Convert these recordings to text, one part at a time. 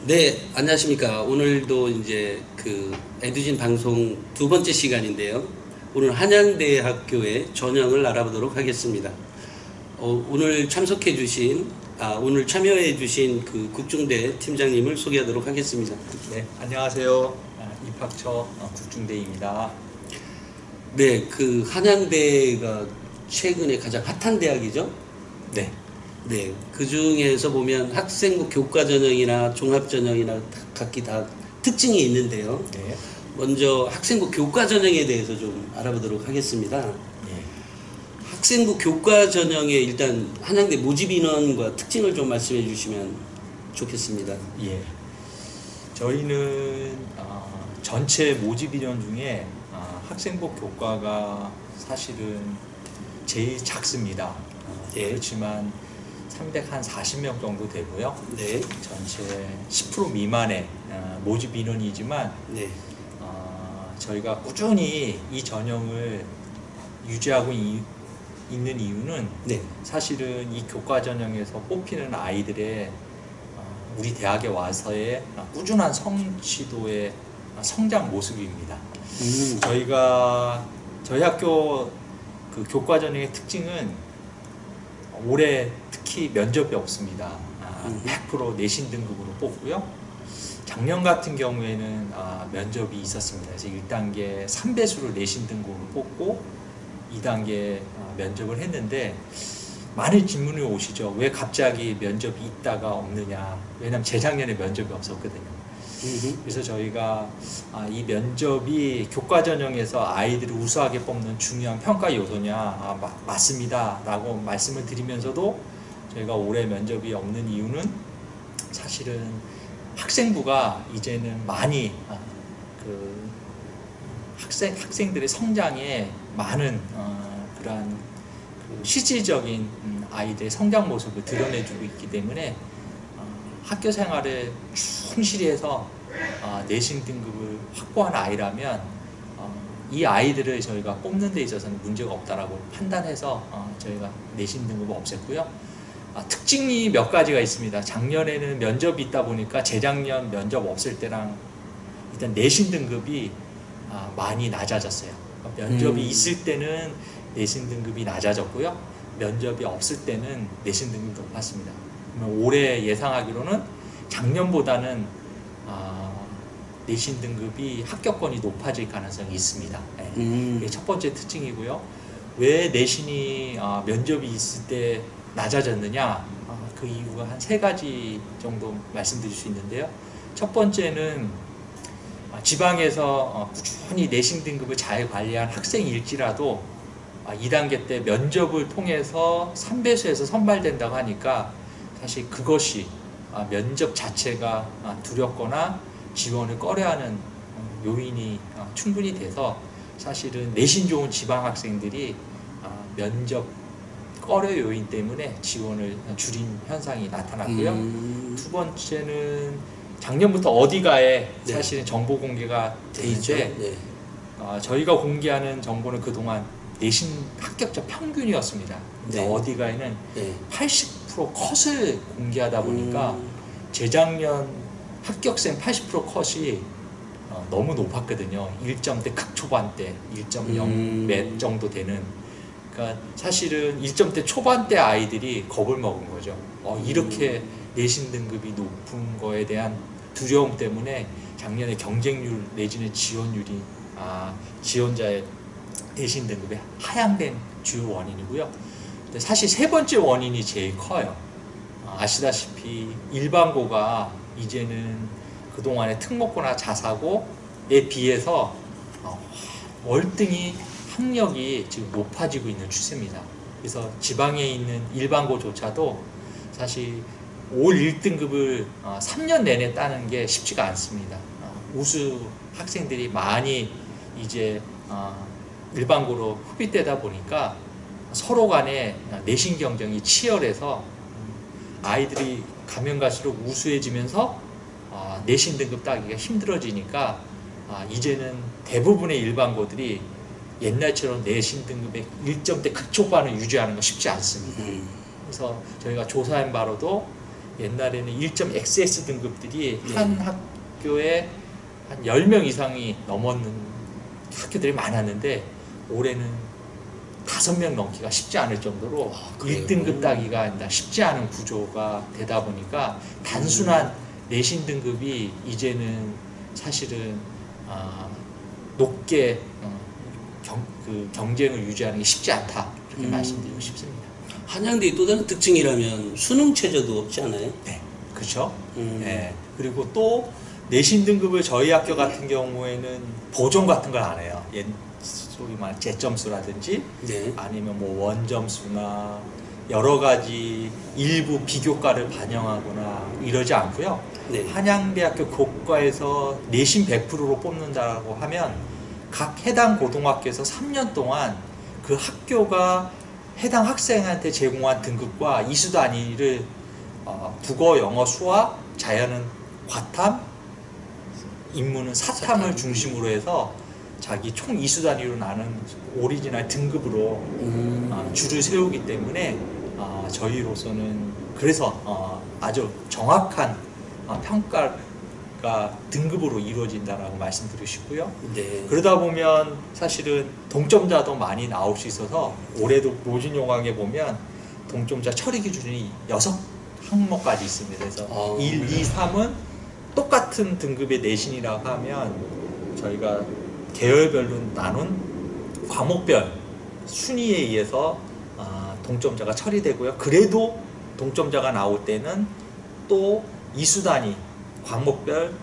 네, 안녕하십니까. 오늘도 이제 그 에듀진 방송 두 번째 시간인데요. 오늘 한양대학교의 전형을 알아보도록 하겠습니다. 오늘 참석해 주신, 오늘 참여해 주신 그 국중대 팀장님을 소개하도록 하겠습니다. 네, 안녕하세요. 입학처 국중대입니다. 네, 그 한양대가 최근에 가장 핫한 대학이죠. 네, 네, 그 중에서 보면 학생부 교과 전형이나 종합 전형이나 각기 다 특징이 있는데요. 네, 먼저 학생부 교과 전형에 대해서 좀 알아보도록 하겠습니다. 예, 학생부 교과 전형의 일단 한양대 모집 인원과 특징을 좀 말씀해 주시면 좋겠습니다. 예. 저희는 전체 모집 인원 중에 학생부 교과가 사실은 제일 작습니다. 예. 그렇지만 340명 정도 되고요. 네, 전체 10% 미만의 모집 인원이지만 네, 저희가 꾸준히 이 전형을 유지하고 있는 이유는 네. 사실은 이 교과 전형에서 뽑히는 아이들의 우리 대학에 와서의 꾸준한 성취도의 성장 모습입니다. 저희 학교 그 교과 전형의 특징은 올해 특히 면접이 없습니다. 100% 내신 등급으로 뽑고요. 작년 같은 경우에는 면접이 있었습니다. 그래서 1단계 3배수를 내신 등급으로 뽑고 2단계 면접을 했는데 많은 질문이 오시죠. 왜 갑자기 면접이 있다가 없느냐. 왜냐하면 재작년에 면접이 없었거든요. 그래서 저희가 이 면접이 교과 전형에서 아이들을 우수하게 뽑는 중요한 평가 요소냐, 맞습니다 라고 말씀을 드리면서도 저희가 올해 면접이 없는 이유는 사실은 학생부가 이제는 많이 그 학생들의 성장에 많은 그러한 실질적인 아이들의 성장 모습을 드러내주고 있기 때문에 학교 생활에 충실히 해서 내신 등급을 확보한 아이라면 이 아이들을 저희가 뽑는 데 있어서는 문제가 없다라고 판단해서 저희가 내신 등급을 없앴고요. 특징이 몇 가지가 있습니다. 작년에는 면접이 있다 보니까 재작년 면접 없을 때랑 일단 내신 등급이 많이 낮아졌어요. 면접이 있을 때는 내신 등급이 낮아졌고요. 면접이 없을 때는 내신 등급이 높았습니다. 올해 예상하기로는 작년보다는 내신 등급이 합격권이 높아질 가능성이 있습니다. 이게 첫 번째 특징이고요. 왜 내신이 면접이 있을 때 낮아졌느냐? 그 이유가 한 3가지 정도 말씀드릴 수 있는데요. 첫 번째는 지방에서 꾸준히 내신 등급을 잘 관리한 학생일지라도 2단계 때 면접을 통해서 3배수에서 선발된다고 하니까 사실 그것이 면접 자체가 두렵거나 지원을 꺼려하는 요인이 충분히 돼서 사실은 내신 좋은 지방 학생들이 면접 꺼려 요인 때문에 지원을 줄인 현상이 나타났고요. 두 번째는 작년부터 어디가에 사실은 정보 공개가 돼 있는데 네. 저희가 공개하는 정보는 그동안 내신 합격자 평균이었습니다. 네. 어디가에는 네. 80% 컷을 공개하다 보니까 재작년 합격생 80% 컷이 너무 높았거든요. 1점대 극초반대, 1.0 몇 정도 되는. 그러니까 사실은 1점대 초반대 아이들이 겁을 먹은 거죠. 이렇게 내신 등급이 높은 거에 대한 두려움 때문에 작년에 경쟁률 내지는 지원율이 지원자의 내신 등급에 하향된 주요 원인이고요. 근데 사실 3번째 원인이 제일 커요. 아시다시피 일반고가 이제는 그동안의 특목고나 자사고에 비해서 월등히 학력이 지금 높아지고 있는 추세입니다. 그래서 지방에 있는 일반고조차도 사실 올 1등급을 3년 내내 따는 게 쉽지가 않습니다. 우수 학생들이 많이 이제 일반고로 흡입되다 보니까 서로 간에 내신 경쟁이 치열해서 아이들이 가면 갈수록 우수해지면서 내신 등급 따기가 힘들어지니까 이제는 대부분의 일반고들이 옛날처럼 내신 등급의 1점대 극초반을 유지하는 건 쉽지 않습니다. 그래서 저희가 조사한 바로도 옛날에는 1.xs 등급들이 네. 한 학교에 한 10명 이상이 넘었는 학교들이 많았는데 올해는 5명 넘기가 쉽지 않을 정도로 그래요? 1등급 따기가 쉽지 않은 구조가 되다 보니까 단순한 내신 등급이 이제는 사실은 높게 경쟁을 유지하는 게 쉽지 않다, 이렇게 말씀드리고 싶습니다. 한양대의 또 다른 특징이라면 수능 체제도 없지 않아요? 네, 그렇죠. 네. 그리고 또 내신 등급을 저희 학교 같은 경우에는 보정 같은 걸 안 해요. 소위 말하는 재점수라든지 네. 아니면 뭐 원점수나 여러 가지 일부 비교과를 반영하거나 이러지 않고요. 네. 한양대학교 교과에서 내신 100%로 뽑는다고 하면 각 해당 고등학교에서 3년 동안 그 학교가 해당 학생한테 제공한 등급과 이수 단위를 국어, 영어, 수학, 자연은 과탐, 인문은 사탐을 중심으로 해서 자기 총 이수 단위로 나눈 오리지널 등급으로 줄을 세우기 때문에 저희로서는 그래서 아주 정확한 평가가 등급으로 이루어진다라고 말씀드리고 싶고요. 네. 그러다 보면 사실은 동점자도 많이 나올 수 있어서 올해도 로진용학에 보면 동점자 처리 기준이 6항목까지 있습니다. 그래서 1, 2, 3은 똑같은 등급의 내신이라고 하면 저희가 계열별로 나눈 과목별 순위에 의해서 동점자가 처리되고요. 그래도 동점자가 나올 때는 또 이수 단위, 과목별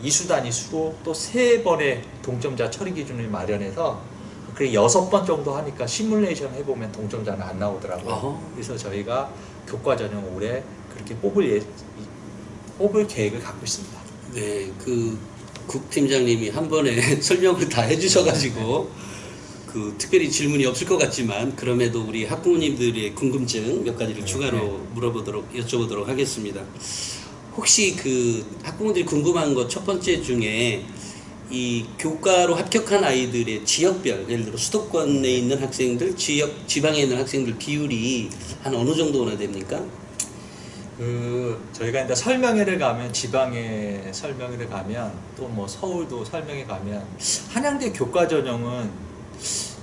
이수 단위 수로 또 3번의 동점자 처리 기준을 마련해서 그래 6번 정도 하니까 시뮬레이션 해보면 동점자는 안 나오더라고요. 그래서 저희가 교과 전형 올해 그렇게 뽑을 계획을 갖고 있습니다. 네, 국 팀장님이 한 번에 설명을 다 해주셔가지고 특별히 질문이 없을 것 같지만 그럼에도 우리 학부모님들의 궁금증 몇 가지를 추가로 여쭤보도록 하겠습니다. 혹시 학부모들이 궁금한 것 첫 번째 중에 이 교과로 합격한 아이들의 지역별, 예를 들어 수도권에 있는 학생들, 지방에 있는 학생들 비율이 한 어느 정도나 됩니까? 저희가 이제 설명회를 가면 지방에 설명회를 가면 또 뭐 서울도 설명회 가면 한양대 교과 전형은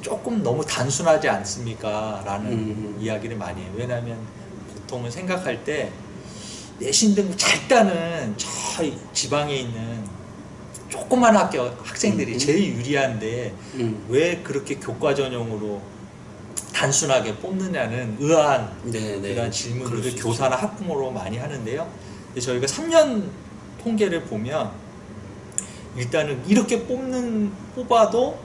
조금 너무 단순하지 않습니까? 라는 이야기를 많이 해요. 왜냐하면 보통은 생각할 때 내신 등급 잘 따는 저 지방에 있는 조그만 학생들이 제일 유리한데 왜 그렇게 교과 전형으로 단순하게 뽑느냐는 의아한 그런 질문들을 교사나 학부모로 많이 하는데요. 근데 저희가 3년 통계를 보면 일단은 이렇게 뽑아도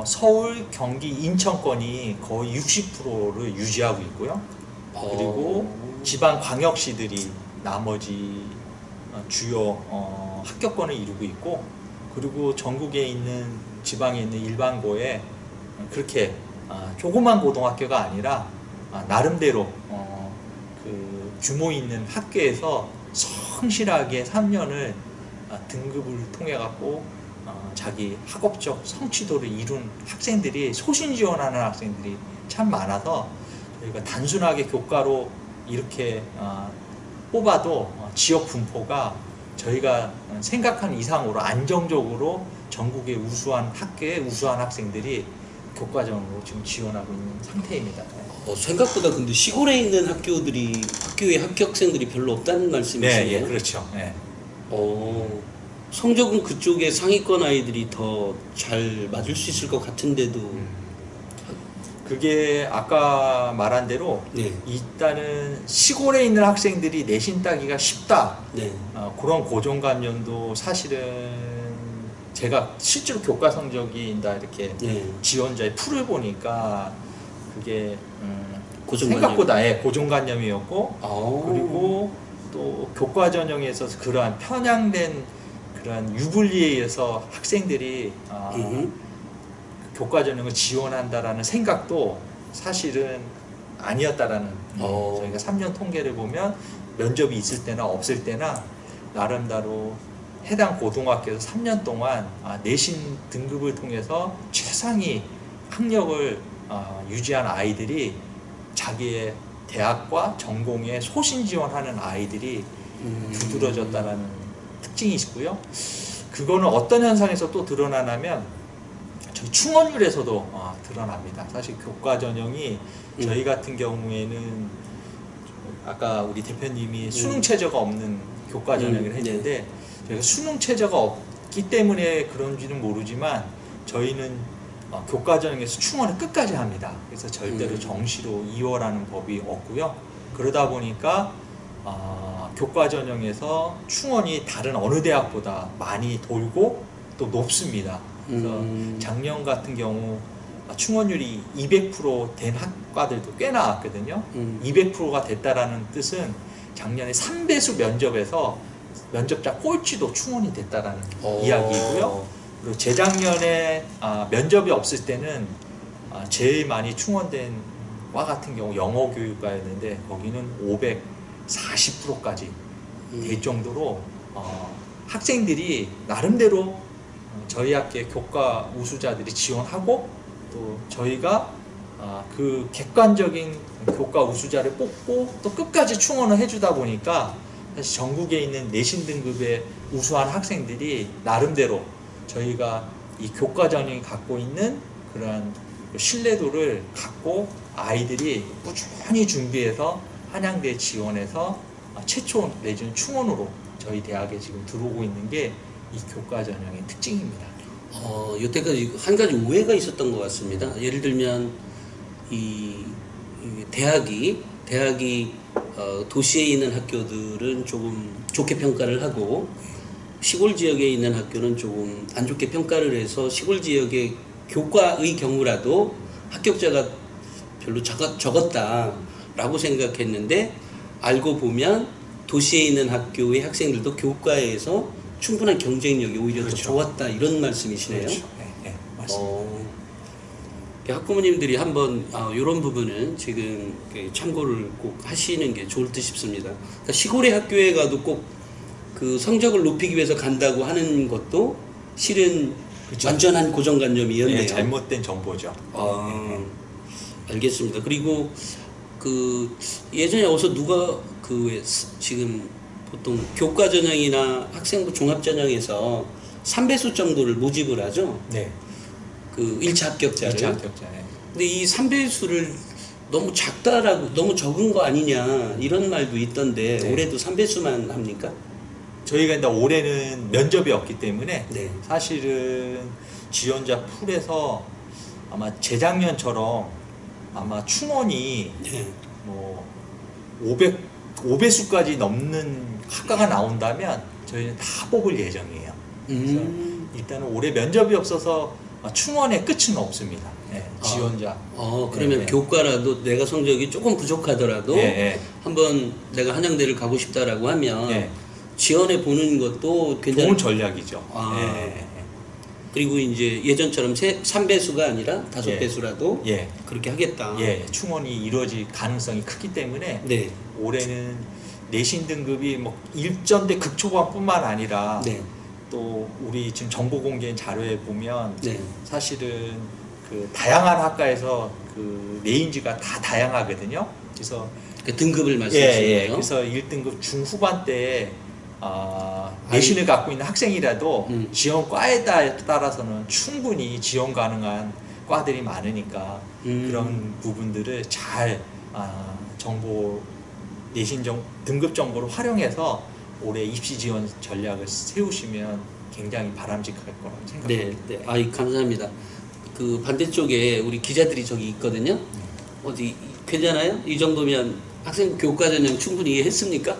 서울, 경기, 인천권이 거의 60%를 유지하고 있고요. 그리고 지방 광역시들이 나머지 주요 합격권을 이루고 있고, 그리고 전국에 있는 지방에 있는 일반고에 그렇게 조그만 고등학교가 아니라 나름대로 규모 있는 학교에서 성실하게 3년을 등급을 통해 갖고 자기 학업적 성취도를 이룬 학생들이, 소신 지원하는 학생들이 참 많아서 저희가 단순하게 교과로 이렇게 뽑아도 지역 분포가 저희가 생각한 이상으로 안정적으로 전국의 우수한 학교에 우수한 학생들이 교과전으로 지금 지원하고 있는 상태입니다. 생각보다 근데 시골에 있는 학교의 합격생들이 별로 없다는 말씀이시네요. 네, 예, 그렇죠. 네. 성적은 그쪽에 상위권 아이들이 더 잘 맞을 수 있을 것 같은데도 그게 아까 말한 대로 일단은 시골에 있는 학생들이 내신 따기가 쉽다. 그런 고정관념도 사실은 제가 실제로 교과 성적이 이렇게 지원자의 풀을 보니까 그게 생각보다 고정관념이었고, 그리고 또 교과 전형에서 그러한 편향된 그런 유불리에 의해서 학생들이 교과 전형을 지원한다라는 생각도 사실은 아니었다라는, 저희가 3년 통계를 보면 면접이 있을 때나 없을 때나 나름대로 해당 고등학교에서 3년 동안 내신 등급을 통해서 최상위 학력을 유지한 아이들이 자기의 대학과 전공에 소신 지원하는 아이들이 두드러졌다라는 특징이 있고요. 그거는 어떤 현상에서 또 드러나냐면 저희 충원율에서도 드러납니다. 사실 교과 전형이 저희 같은 경우에는 아까 우리 대표님이 수능 체제가 없는 교과 전형을 했는데 저희가 수능 체제가 없기 때문에 그런지는 모르지만 저희는 교과 전형에서 충원을 끝까지 합니다. 그래서 절대로 정시로 이월하는 법이 없고요. 그러다 보니까 교과 전형에서 충원이 다른 어느 대학보다 많이 돌고 또 높습니다. 그래서 작년 같은 경우 충원율이 200%된 학과들도 꽤 나왔거든요. 200%가 됐다라는 뜻은 작년에 3배수 면접에서 면접자 꼴찌도 충원이 됐다라는 이야기이고요. 그리고 재작년에 면접이 없을 때는 제일 많이 충원된 과 같은 경우 영어 교육과였는데 거기는 540%까지 될 정도로 학생들이 나름대로 저희 학교의 교과 우수자들이 지원하고 또 저희가 그 객관적인 교과 우수자를 뽑고 또 끝까지 충원을 해주다 보니까 사실 전국에 있는 내신 등급의 우수한 학생들이 나름대로 저희가 이 교과 전형이 갖고 있는 그러한 신뢰도를 갖고 아이들이 꾸준히 준비해서 한양대에 지원해서 최초 내지는 충원으로 저희 대학에 지금 들어오고 있는 게 이 교과 전형의 특징입니다. 여태까지 한 가지 오해가 있었던 것 같습니다. 예를 들면 이 대학이 도시에 있는 학교들은 조금 좋게 평가를 하고 시골 지역에 있는 학교는 조금 안 좋게 평가를 해서 시골 지역의 교과의 경우라도 합격자가 별로 적었다라고 생각했는데 알고 보면 도시에 있는 학교의 학생들도 교과에서 충분한 경쟁력이 오히려 그렇죠. 더 좋았다 이런 말씀이시네요. 그렇죠. 네, 맞습니다. 학부모님들이 한번 이런 부분은 지금 참고를 꼭 하시는 게 좋을 듯 싶습니다. 그러니까 시골의 학교에 가도 꼭 그 성적을 높이기 위해서 간다고 하는 것도 실은 그렇죠. 완전한 고정관념이었네요. 네, 잘못된 정보죠. 알겠습니다. 그리고 그 예전에 어디서 누가 지금 보통 교과 전형이나 학생부 종합 전형에서 3배수 정도를 모집을 하죠. 네. 그 1차 합격자를. 2차 합격자. 네. 근데 이 3배수를 너무 작다라고 너무 적은 거 아니냐 이런 말도 있던데 네. 올해도 3배수만 합니까? 저희가 이제 올해는 면접이 없기 때문에 네. 사실은 지원자 풀에서 아마 재작년처럼 아마 충원이 네. 뭐 5배수까지 넘는 학과가 나온다면 저희는 다 뽑을 예정이에요. 그래서 일단은 올해 면접이 없어서 충원의 끝은 없습니다. 네, 지원자. 그러면 네. 교과라도 내가 성적이 조금 부족하더라도 네. 한번 내가 한양대를 가고 싶다라고 하면 네. 지원해 보는 것도 굉장히 좋은 전략이죠. 네. 그리고 이제 예전처럼 3배수가 아니라 5배수라도 예. 그렇게 하겠다. 예, 충원이 이루어질 가능성이 크기 때문에 네. 올해는 내신 등급이 뭐 일전대 극초반뿐만 아니라 네. 또 우리 지금 정보 공개인 자료에 보면 네. 사실은 그 다양한 학과에서 그 레인지가 다 다양하거든요. 그래서 그 등급을 말씀하시는 거예요? 그래서 1등급 중후반 때에 내신을 갖고 있는 학생이라도 지원과에 따라서는 충분히 지원 가능한 과들이 많으니까 그런 부분들을 잘 정보 내신 등급 정보를 활용해서 올해 입시 지원 전략을 세우시면 굉장히 바람직할 거라고 생각합니다. 네. 감사합니다. 그 반대쪽에 우리 기자들이 저기 있거든요. 어디 괜찮아요? 이 정도면 학생 교과 전형 충분히 이해했습니까?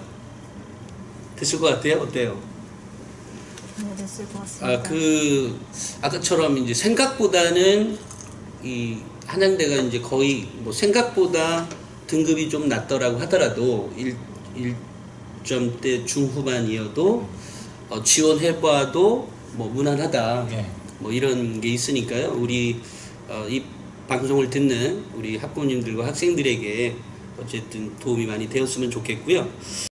됐을 것 같아요? 어때요? 네, 됐을 것 같습니다. 아까처럼 이제 생각보다는 이 한양대가 이제 거의 뭐 생각보다 등급이 좀 낮더라고 하더라도 1점대 중후반이어도 지원해봐도 뭐 무난하다. 네. 뭐 이런 게 있으니까요. 우리 이 방송을 듣는 우리 학부모님들과 학생들에게 어쨌든 도움이 많이 되었으면 좋겠고요.